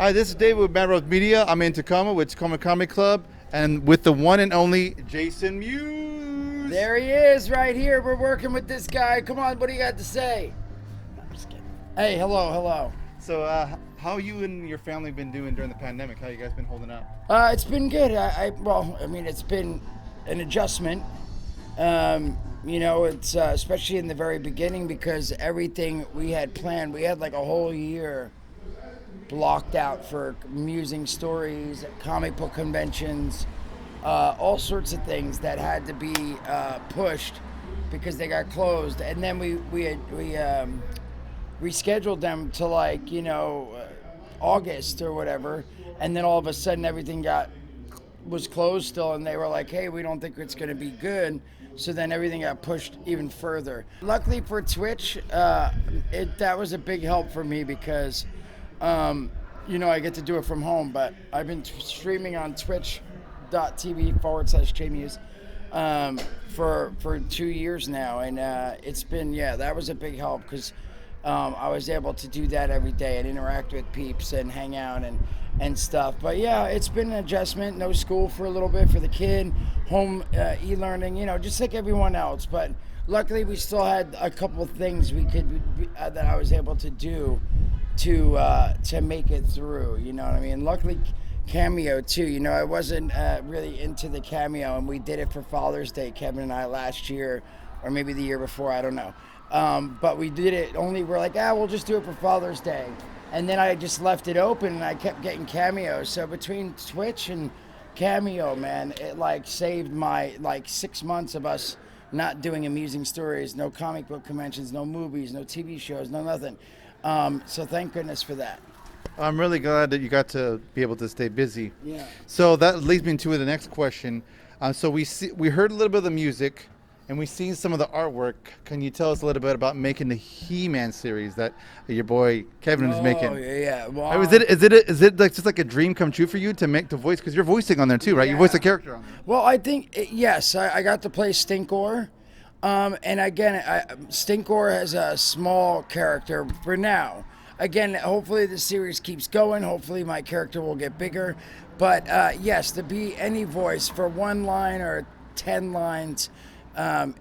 Hi, this is David with Mad Rose Media. I'm in Tacoma with Tacoma Comedy Club, and with the one and only Jason Mewes. There he is, right here. We're working with this guy. Come on, what do you got to say? I'm just kidding. Hey, hello. So, how you and your family been doing during the pandemic? How you guys been holding up? It's been good. It's been an adjustment. It's especially in the very beginning because everything we had planned, we had like a whole year blocked out for amusing stories, comic book conventions, all sorts of things that had to be pushed because they got closed, and then we rescheduled them to August or whatever, and then all of a sudden everything was closed still, and they were like, hey, we don't think it's going to be good. So then everything got pushed even further. Luckily for Twitch, that was a big help for me because I get to do it from home, but I've been streaming on twitch.tv/Mewes for 2 years now, and it's been, that was a big help because I was able to do that every day and interact with peeps and hang out and stuff. But yeah, it's been an adjustment. No school for a little bit for the kid, home e-learning, just like everyone else. But luckily we still had a couple of things that I was able to do to make it through, you know what I mean? Luckily Cameo too, I wasn't really into the Cameo, and we did it for Father's Day, Kevin and I, last year, or maybe the year before, I don't know. But we did it we're like, we'll just do it for Father's Day. And then I just left it open and I kept getting cameos. So between Twitch and Cameo, man, it saved my 6 months of us not doing amusing stories, no comic book conventions, no movies, no TV shows, no nothing. So thank goodness for that. I'm really glad that you got to be able to stay busy. Yeah. So that leads me to the next question. So we heard a little bit of the music, and we've seen some of the artwork. Can you tell us a little bit about making the He-Man series that your boy Kevin is making? Oh yeah. Well, Is it just like a dream come true for you to make the voice? Because you're voicing on there too, right? Yeah. You voice a character on there. Well, I think yes. I got to play Stinkor, and again, Stinkor has a small character for now. Again, hopefully the series keeps going. Hopefully my character will get bigger. But yes, to be any voice for 1 line or 10 lines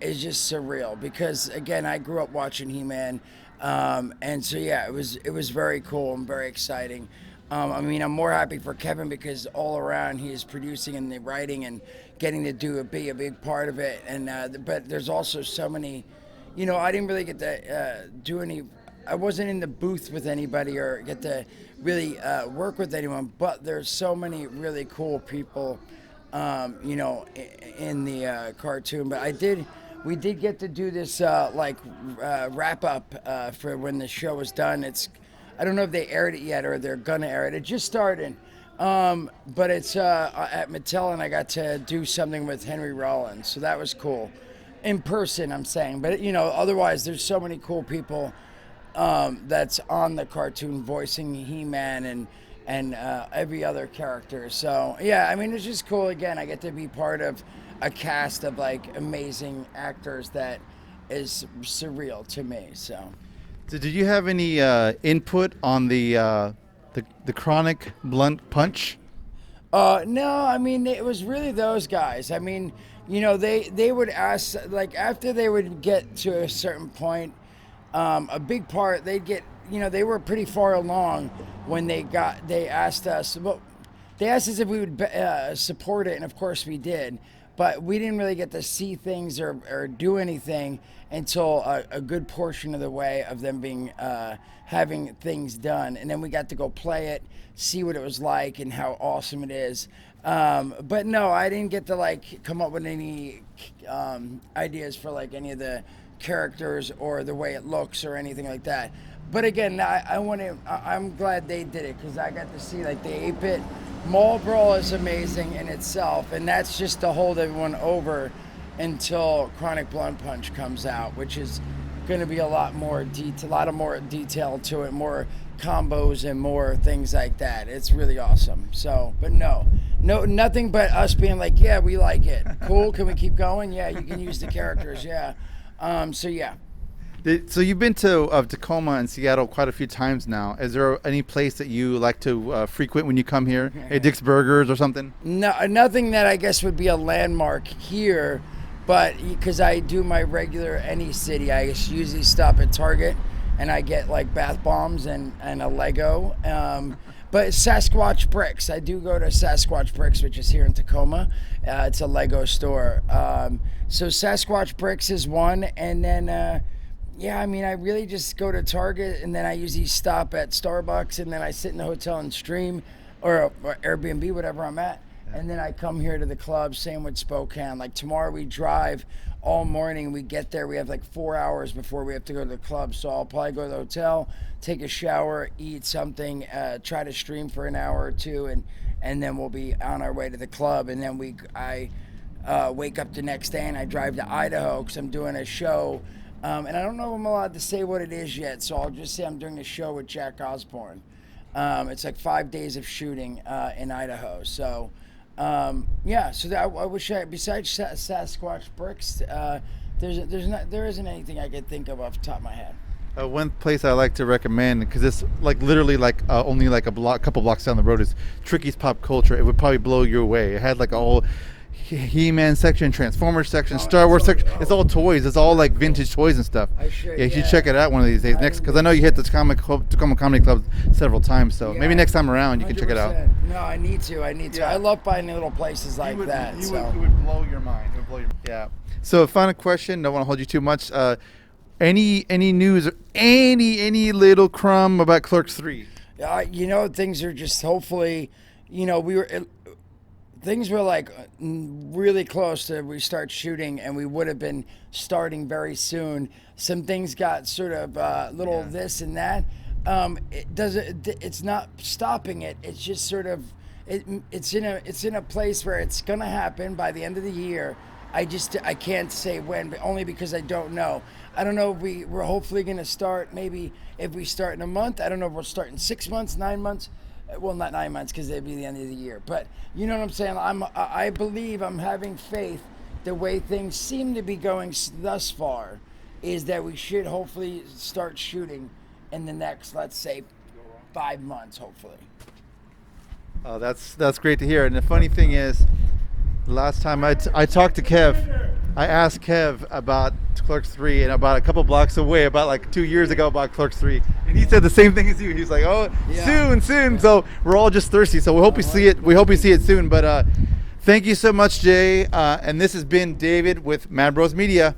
is just surreal because, again, I grew up watching He-Man, and so yeah, it was very cool and very exciting. I'm more happy for Kevin because all around he is producing and the writing and getting to be a big part of it. And but there's also so many, I didn't really get to do any. I wasn't in the booth with anybody or get to really work with anyone. But there's so many really cool people, in the cartoon. But we did get to do this wrap up for when the show was done. I don't know if they aired it yet or they're gonna air it. It just started, but it's at Mattel, and I got to do something with Henry Rollins, so that was cool, in person. I'm saying, but otherwise, there's so many cool people that's on the cartoon voicing He-Man and every other character. So yeah, it's just cool. Again, I get to be part of a cast of amazing actors that is surreal to me. So Did you have any input on the Chronic Blunt Punch? No, it was really those guys. They would ask, after they would get to a certain point, a big part, they'd get, they were pretty far along when they asked us, if we would support it, and of course we did, but we didn't really get to see things or do anything until a good portion of the way of them being having things done, and then we got to go play it, see what it was like and how awesome it is. But no, I didn't get to come up with any ideas for any of the characters or the way it looks or anything like that. But again, I'm glad they did it because I got to see the 8-bit Mall Brawl is amazing in itself, and that's just to hold everyone over until Chronic Blunt Punch comes out, which is going to be a lot more detail to it, more combos and more things like that. It's really awesome. So, but no, nothing but us being yeah, we like it. Cool. Can we keep going? Yeah, you can use the characters. Yeah. So yeah. So you've been to Tacoma and Seattle quite a few times now. Is there any place that you like to frequent when you come here? Hey, Dick's Burgers or something? No, nothing that I guess would be a landmark here, but because I do my regular any city, I usually stop at Target and I get like bath bombs and a Lego. But Sasquatch Bricks, I do go to Sasquatch Bricks, which is here in Tacoma. It's a Lego store. So Sasquatch Bricks is one, and then yeah, I mean, I really just go to Target, and then I usually stop at Starbucks, and then I sit in the hotel and stream, or Airbnb, whatever I'm at, and then I come here to the club. Same with Spokane. Like tomorrow, we drive all morning. We get there. We have like 4 hours before we have to go to the club. So I'll probably go to the hotel, take a shower, eat something, try to stream for an hour or two, and then we'll be on our way to the club. And then I wake up the next day and I drive to Idaho because I'm doing a show. And I don't know if I'm allowed to say what it is yet, so I'll just say I'm doing a show with Jack Osborne. It's like 5 days of shooting in Idaho. So, yeah. So I wish besides Sasquatch Bricks, there isn't anything I could think of off the top of my head. One place I like to recommend, because it's like literally like only like a couple blocks down the road, is Tricky's Pop Culture. It would probably blow you away. It had like a whole He-Man section, Transformers section, Star Wars section. It's all toys. It's all like vintage toys and stuff. Yeah, you should check it out one of these days. Next, because I know you hit the Tacoma Comedy Club several times, so maybe next time around you can check it out. No, I need to. I love finding little places like that. It would blow your mind. Yeah. So final question. Don't want to hold you too much. Any news or any little crumb about Clerks 3? Things are just hopefully, things were like really close to we start shooting, and we would have been starting very soon. Some things got sort of this and that. It's not stopping it. It's just sort of it's in a place where it's gonna happen by the end of the year. I can't say when, but only because I don't know. I don't know if we're hopefully going to start, maybe if we start in a month. I don't know if we'll start in 6 months, 9 months. Well, not 9 months because it'd be the end of the year. But you know what I'm saying? I believe, I'm having faith, the way things seem to be going thus far, is that we should hopefully start shooting in the next, let's say, 5 months, hopefully. Oh, that's great to hear. And the funny thing is, last time I talked to Kev, I asked Kev about Clerks 3 and about a couple blocks away, about like 2 years ago, about Clerks 3. And he said the same thing as you. He was like, oh, yeah. soon. Yeah. So we're all just thirsty. So we hope we see it. We hope we see it soon. But thank you so much, Jay. And this has been David with Mad Bros Media.